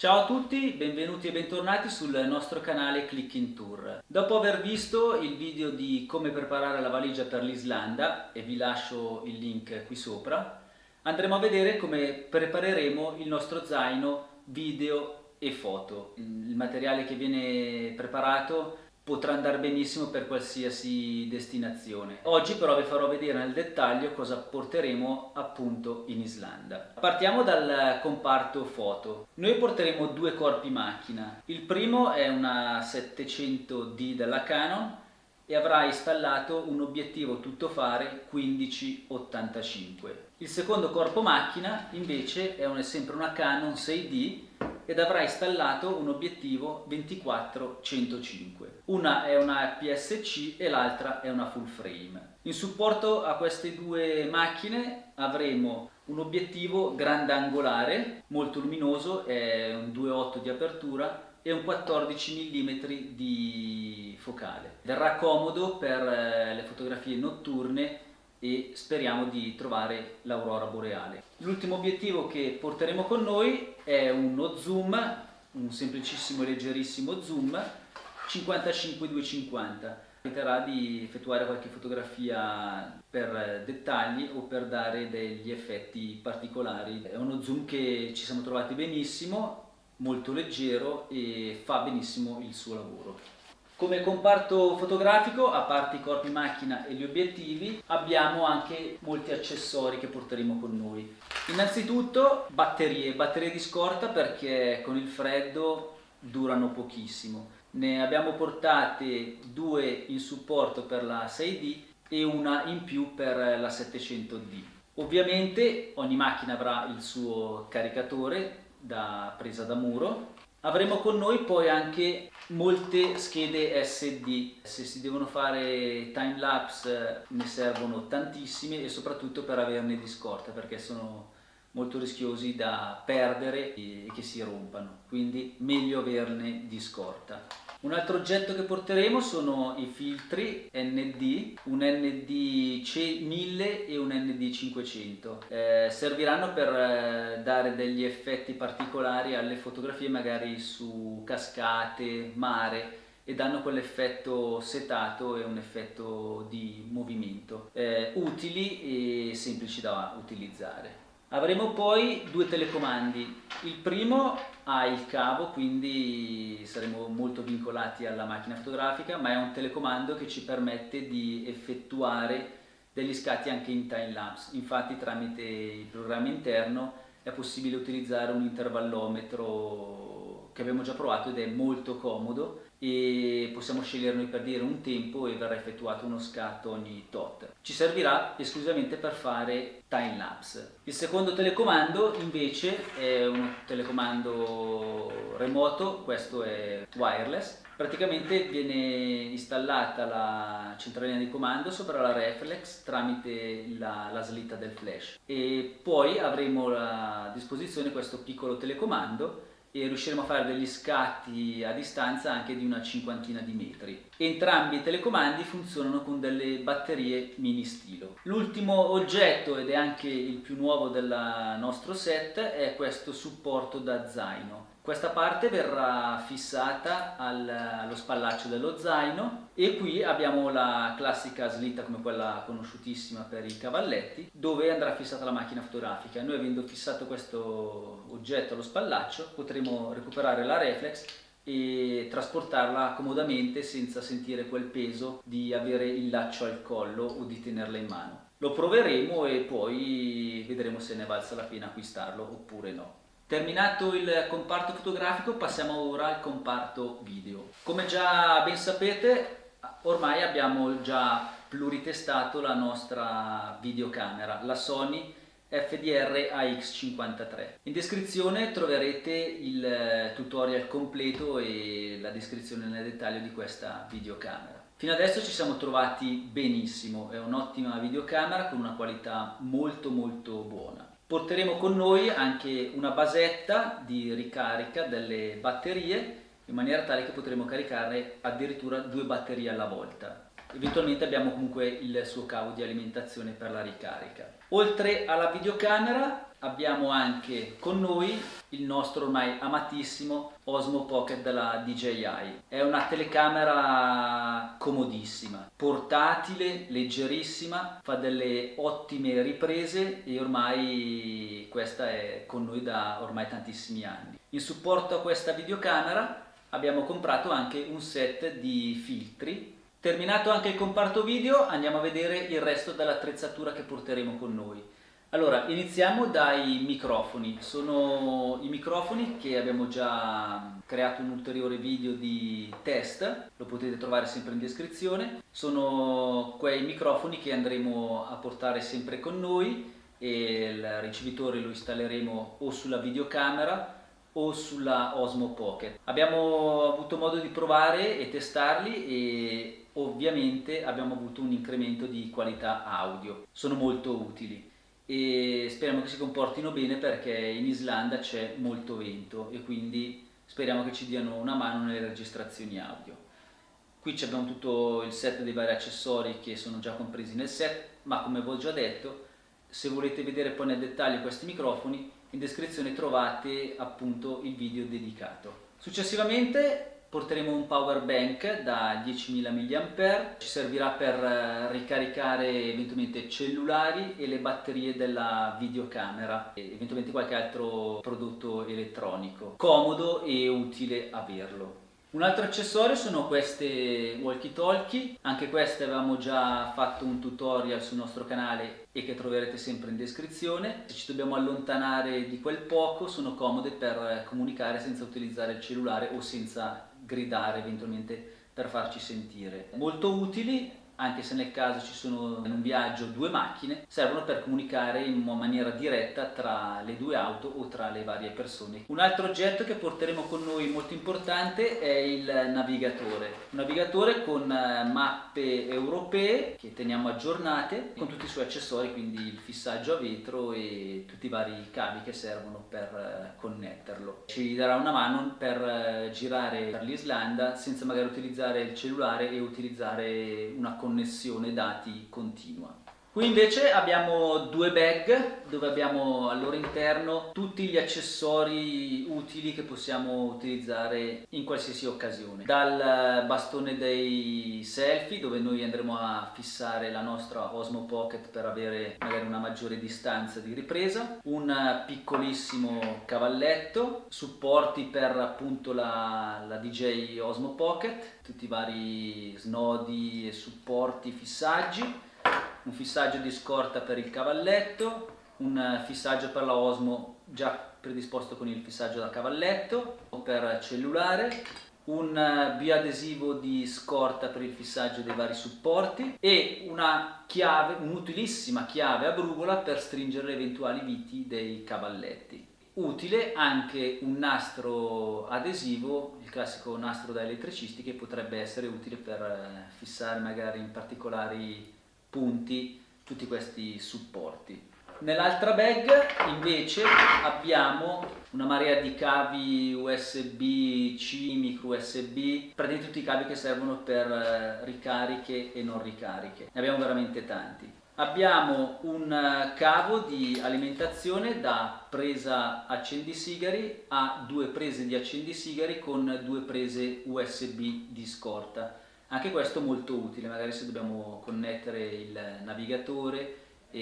Ciao a tutti, benvenuti e bentornati sul nostro canale Clicking Tour. Dopo aver visto il video di come preparare la valigia per l'Islanda, e vi lascio il link qui sopra, andremo a vedere come prepareremo il nostro zaino video e foto. Il materiale che viene preparato potrà andare benissimo per qualsiasi destinazione. Oggi però vi farò vedere nel dettaglio cosa porteremo appunto in Islanda. Partiamo dal comparto foto. Noi porteremo due corpi macchina. Il primo è una 700D della Canon e avrà installato un obiettivo tuttofare 15-85. Il secondo corpo macchina invece è sempre una Canon 6D ed avrà installato un obiettivo 24-105. Una è una APS-C e l'altra è una full frame. In supporto a queste due macchine avremo un obiettivo grandangolare, molto luminoso, è un 2.8 di apertura e un 14 mm di focale. Verrà comodo per le fotografie notturne e speriamo di trovare l'aurora boreale. L'ultimo obiettivo che porteremo con noi è uno zoom, un semplicissimo e leggerissimo zoom 55-250. Permetterà di effettuare qualche fotografia per dettagli o per dare degli effetti particolari. È uno zoom che ci siamo trovati benissimo, molto leggero e fa benissimo il suo lavoro. Come comparto fotografico, a parte i corpi macchina e gli obiettivi, abbiamo anche molti accessori che porteremo con noi. Innanzitutto batterie di scorta perché con il freddo durano pochissimo. Ne abbiamo portate due in supporto per la 6D e una in più per la 700D. Ovviamente ogni macchina avrà il suo caricatore da presa da muro. Avremo con noi poi anche molte schede SD. Se si devono fare time lapse ne servono tantissime e soprattutto per averne di scorta perché sono molto rischiosi da perdere e che si rompano, quindi meglio averne di scorta. Un altro oggetto che porteremo sono i filtri ND, un ND 1000 e un ND 500. Serviranno per dare degli effetti particolari alle fotografie, magari su cascate, mare, e danno quell'effetto setato e un effetto di movimento. Utili e semplici da utilizzare. Avremo poi due telecomandi. Il primo ha il cavo, quindi saremo molto vincolati alla macchina fotografica, ma è un telecomando che ci permette di effettuare degli scatti anche in time lapse. Infatti tramite il programma interno è possibile utilizzare un intervallometro che abbiamo già provato ed è molto comodo e possiamo scegliere noi per dire un tempo e verrà effettuato uno scatto ogni tot. Ci servirà esclusivamente per fare time lapse. Il secondo telecomando invece è un telecomando remoto, questo è wireless. Praticamente viene installata la centralina di comando sopra la reflex tramite la slitta del flash e poi avremo a disposizione questo piccolo telecomando e riusciremo a fare degli scatti a distanza anche di una cinquantina di metri. Entrambi i telecomandi funzionano con delle batterie mini stilo. L'ultimo oggetto, ed è anche il più nuovo del nostro set, è questo supporto da zaino. Questa parte verrà fissata allo spallaccio dello zaino e qui abbiamo la classica slitta come quella conosciutissima per i cavalletti dove andrà fissata la macchina fotografica. Noi avendo fissato questo oggetto allo spallaccio potremo recuperare la reflex e trasportarla comodamente senza sentire quel peso di avere il laccio al collo o di tenerla in mano. Lo proveremo e poi vedremo se ne valsa la pena acquistarlo oppure no. Terminato il comparto fotografico passiamo ora al comparto video. Come già ben sapete ormai abbiamo già pluritestato la nostra videocamera, la Sony FDR AX53. In descrizione troverete il tutorial completo e la descrizione nel dettaglio di questa videocamera. Fino adesso ci siamo trovati benissimo, è un'ottima videocamera con una qualità molto buona. Porteremo con noi anche una basetta di ricarica delle batterie in maniera tale che potremo caricare addirittura 2 batterie alla volta. Eventualmente abbiamo comunque il suo cavo di alimentazione per la ricarica. Oltre alla videocamera abbiamo anche con noi il nostro ormai amatissimo Osmo Pocket della DJI. È una telecamera comodissima, portatile, leggerissima, fa delle ottime riprese e ormai questa è con noi da ormai tantissimi anni. In supporto a questa videocamera abbiamo comprato anche un set di filtri. Terminato anche il comparto video, andiamo a vedere il resto dell'attrezzatura che porteremo con noi. Allora, iniziamo dai microfoni. Sono i microfoni che abbiamo già creato un ulteriore video di test, lo potete trovare sempre in descrizione. Sono quei microfoni che andremo a portare sempre con noi e il ricevitore lo installeremo o sulla videocamera o sulla Osmo Pocket. Abbiamo avuto modo di provare e testarli e ovviamente abbiamo avuto un incremento di qualità audio. Sono molto utili e speriamo che si comportino bene perché in Islanda c'è molto vento e quindi speriamo che ci diano una mano nelle registrazioni audio. Qui abbiamo tutto il set dei vari accessori che sono già compresi nel set, ma come vi ho già detto, se volete vedere poi nel dettaglio questi microfoni, in descrizione trovate appunto il video dedicato. Successivamente porteremo un power bank da 10.000 mAh, ci servirà per ricaricare eventualmente cellulari e le batterie della videocamera e eventualmente qualche altro prodotto elettronico. Comodo e utile averlo. Un altro accessorio sono queste walkie-talkie, anche queste avevamo già fatto un tutorial sul nostro canale e che troverete sempre in descrizione. Se ci dobbiamo allontanare di quel poco sono comode per comunicare senza utilizzare il cellulare o senza gridare eventualmente per farci sentire. Molto utili, anche se nel caso ci sono in un viaggio due macchine, servono per comunicare in maniera diretta tra le due auto o tra le varie persone. Un altro oggetto che porteremo con noi molto importante è il navigatore. Un navigatore con mappe europee che teniamo aggiornate, con tutti i suoi accessori, quindi il fissaggio a vetro e tutti i vari cavi che servono per connetterlo. Ci darà una mano per girare per l'Islanda senza magari utilizzare il cellulare e utilizzare una connessione dati continua. Qui invece abbiamo due bag dove abbiamo al loro interno tutti gli accessori utili che possiamo utilizzare in qualsiasi occasione. Dal bastone dei selfie dove noi andremo a fissare la nostra Osmo Pocket per avere magari una maggiore distanza di ripresa, un piccolissimo cavalletto, supporti per appunto la DJI Osmo Pocket, tutti i vari snodi e supporti, fissaggi, un fissaggio di scorta per il cavalletto, un fissaggio per la Osmo già predisposto con il fissaggio da cavalletto o per cellulare, un bioadesivo di scorta per il fissaggio dei vari supporti e una chiave, un'utilissima chiave a brugola per stringere le eventuali viti dei cavalletti. Utile anche un nastro adesivo, il classico nastro da elettricisti, che potrebbe essere utile per fissare magari in particolari punti tutti questi supporti. Nell'altra bag invece abbiamo una marea di cavi USB-C, micro USB, praticamente tutti i cavi che servono per ricariche e non ricariche. Ne abbiamo veramente tanti. Abbiamo un cavo di alimentazione da presa accendisigari a due prese di accendisigari con due prese USB di scorta. Anche questo molto utile, magari se dobbiamo connettere il navigatore e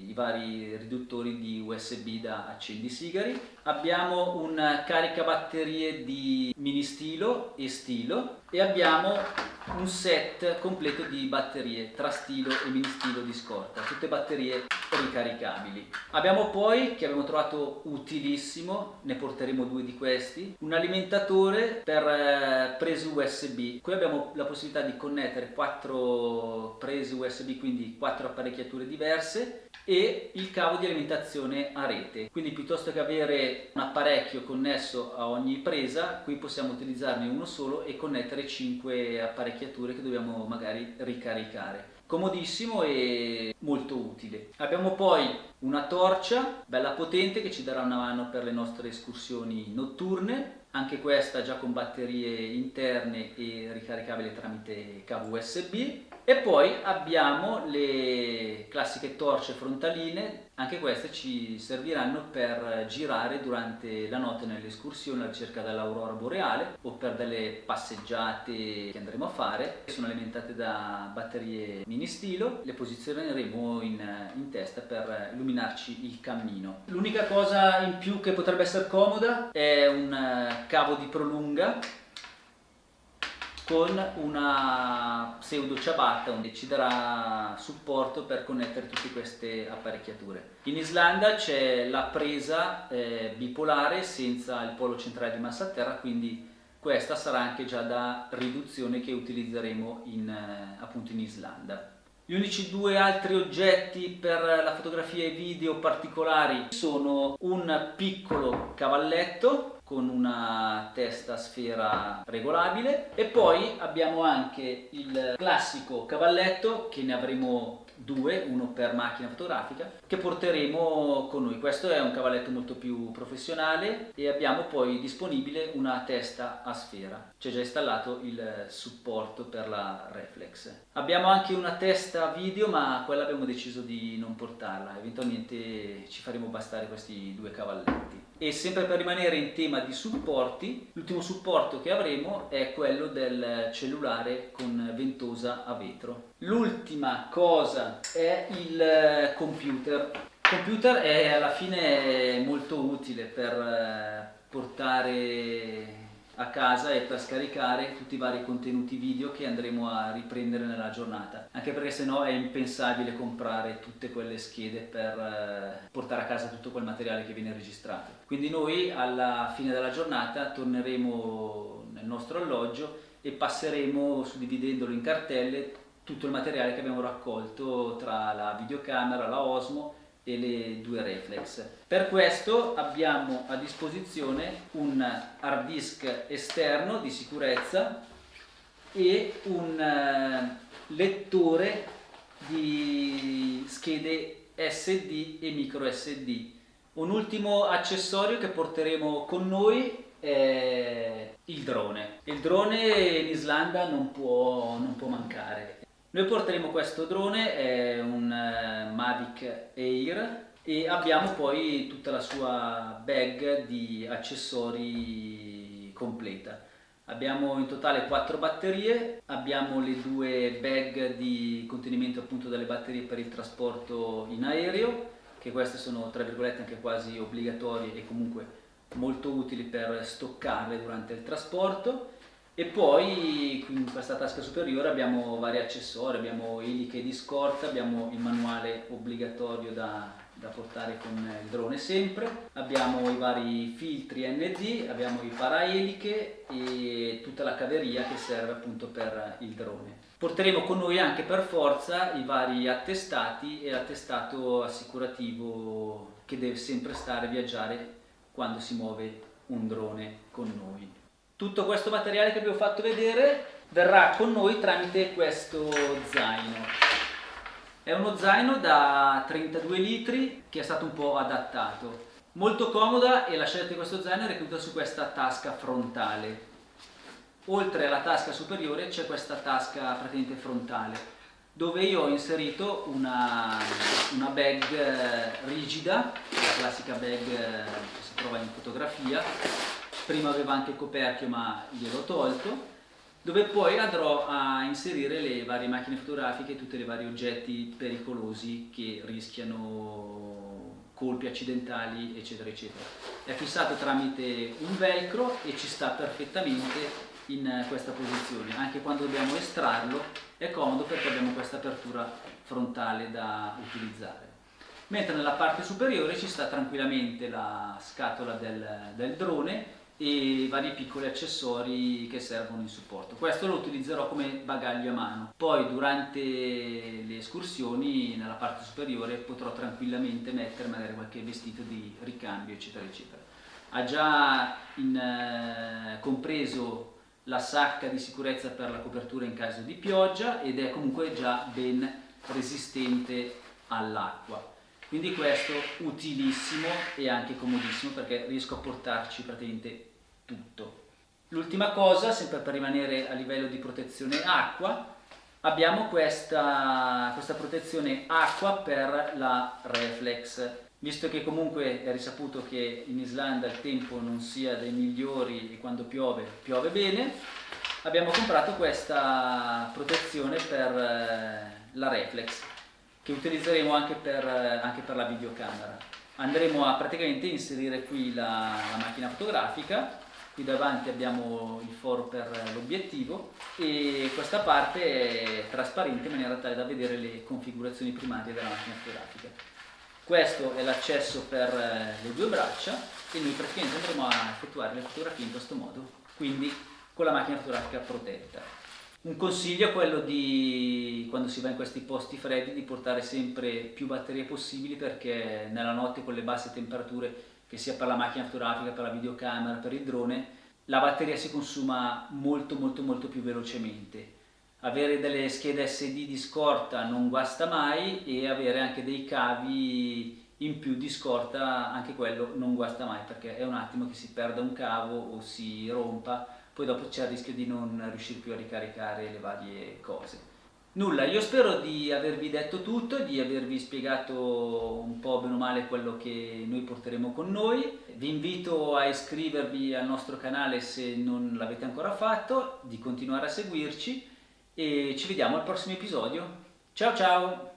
i vari riduttori di USB da accendisigari. Abbiamo un caricabatterie di mini stilo e stilo e abbiamo un set completo di batterie tra stilo e mini stilo di scorta, tutte batterie ricaricabili. Abbiamo poi, che abbiamo trovato utilissimo, ne porteremo due di questi, un alimentatore per prese USB. Qui abbiamo la possibilità di connettere 4 prese USB, quindi 4 apparecchiature diverse, e il cavo di alimentazione a rete. Quindi piuttosto che avere un apparecchio connesso a ogni presa, qui possiamo utilizzarne uno solo e connettere 5 apparecchiature che dobbiamo magari ricaricare. Comodissimo e molto utile. Abbiamo poi una torcia bella potente che ci darà una mano per le nostre escursioni notturne, anche questa già con batterie interne e ricaricabile tramite cavo USB. E poi abbiamo le classiche torce frontaline, anche queste ci serviranno per girare durante la notte nelle escursioni alla ricerca dell'aurora boreale o per delle passeggiate che andremo a fare. Sono alimentate da batterie mini stilo, le posizioneremo in testa per illuminarci il cammino. L'unica cosa in più che potrebbe essere comoda è un cavo di prolunga con una pseudo ciabatta che ci darà supporto per connettere tutte queste apparecchiature. In Islanda c'è la presa bipolare senza il polo centrale di massa a terra, quindi questa sarà anche già da riduzione che utilizzeremo appunto in Islanda. Gli unici due altri oggetti per la fotografia e video particolari sono un piccolo cavalletto con una testa a sfera regolabile e poi abbiamo anche il classico cavalletto, che ne avremo due, uno per macchina fotografica, che porteremo con noi. Questo è un cavalletto molto più professionale e abbiamo poi disponibile una testa a sfera. C'è già installato il supporto per la reflex. Abbiamo anche una testa video, ma quella abbiamo deciso di non portarla, eventualmente ci faremo bastare questi due cavalletti. E sempre per rimanere in tema di supporti, l'ultimo supporto che avremo è quello del cellulare con ventosa a vetro. L'ultima cosa è il computer. Il computer è alla fine molto utile per portare a casa e per scaricare tutti i vari contenuti video che andremo a riprendere nella giornata, anche perché sennò è impensabile comprare tutte quelle schede per portare a casa tutto quel materiale che viene registrato. Quindi noi alla fine della giornata torneremo nel nostro alloggio e passeremo, suddividendolo in cartelle, tutto il materiale che abbiamo raccolto tra la videocamera, la Osmo e le due reflex. Per questo abbiamo a disposizione un hard disk esterno di sicurezza e un lettore di schede SD e micro SD. Un ultimo accessorio che porteremo con noi è il drone. Il drone in Islanda non può mancare. Noi porteremo questo drone, è un Mavic Air, e abbiamo poi tutta la sua bag di accessori completa. Abbiamo in totale 4 batterie, abbiamo le 2 bag di contenimento appunto delle batterie per il trasporto in aereo, che queste sono tra virgolette anche quasi obbligatorie e comunque molto utili per stoccarle durante il trasporto. E poi in questa tasca superiore abbiamo vari accessori, abbiamo eliche di scorta, abbiamo il manuale obbligatorio da portare con il drone sempre, abbiamo i vari filtri ND, abbiamo i paraeliche e tutta la caveria che serve appunto per il drone. Porteremo con noi anche per forza i vari attestati e l'attestato assicurativo che deve sempre viaggiare quando si muove un drone con noi. Tutto questo materiale che vi ho fatto vedere verrà con noi tramite questo zaino. È uno zaino da 32 litri che è stato un po' adattato. Molto comoda, e la scelta di questo zaino è recluta su questa tasca frontale. Oltre alla tasca superiore c'è questa tasca praticamente frontale, dove io ho inserito una bag rigida, la classica bag che si trova in fotografia. Prima aveva anche il coperchio, ma gliel'ho tolto, dove poi andrò a inserire le varie macchine fotografiche e tutti i vari oggetti pericolosi che rischiano colpi accidentali, eccetera eccetera. È fissato tramite un velcro e ci sta perfettamente in questa posizione. Anche quando dobbiamo estrarlo è comodo perché abbiamo questa apertura frontale da utilizzare. Mentre nella parte superiore ci sta tranquillamente la scatola del drone e vari piccoli accessori che servono in supporto. Questo lo utilizzerò come bagaglio a mano. Poi durante le escursioni nella parte superiore potrò tranquillamente mettere magari qualche vestito di ricambio, eccetera eccetera. Ha già compreso la sacca di sicurezza per la copertura in caso di pioggia ed è comunque già ben resistente all'acqua. Quindi questo utilissimo e anche comodissimo perché riesco a portarci praticamente tutto. L'ultima cosa, sempre per rimanere a livello di protezione acqua, abbiamo questa protezione acqua per la reflex. Visto che comunque è risaputo che in Islanda il tempo non sia dei migliori e quando piove bene, abbiamo comprato questa protezione per la reflex, che utilizzeremo anche per la videocamera. Andremo a praticamente inserire qui la macchina fotografica. Qui davanti abbiamo il foro per l'obiettivo e questa parte è trasparente in maniera tale da vedere le configurazioni primarie della macchina fotografica. Questo è l'accesso per le due braccia e noi praticamente andremo a effettuare le fotografie in questo modo, quindi con la macchina fotografica protetta. Un consiglio è quello di, quando si va in questi posti freddi, di portare sempre più batterie possibili, perché nella notte con le basse temperature, che sia per la macchina fotografica, per la videocamera, per il drone, la batteria si consuma molto più velocemente. Avere delle schede SD di scorta non guasta mai, e avere anche dei cavi in più di scorta, anche quello non guasta mai, perché è un attimo che si perda un cavo o si rompa, poi dopo c'è il rischio di non riuscire più a ricaricare le varie cose. Nulla, io spero di avervi detto tutto, di avervi spiegato un po' bene o male quello che noi porteremo con noi. Vi invito a iscrivervi al nostro canale se non l'avete ancora fatto, di continuare a seguirci e ci vediamo al prossimo episodio. Ciao ciao!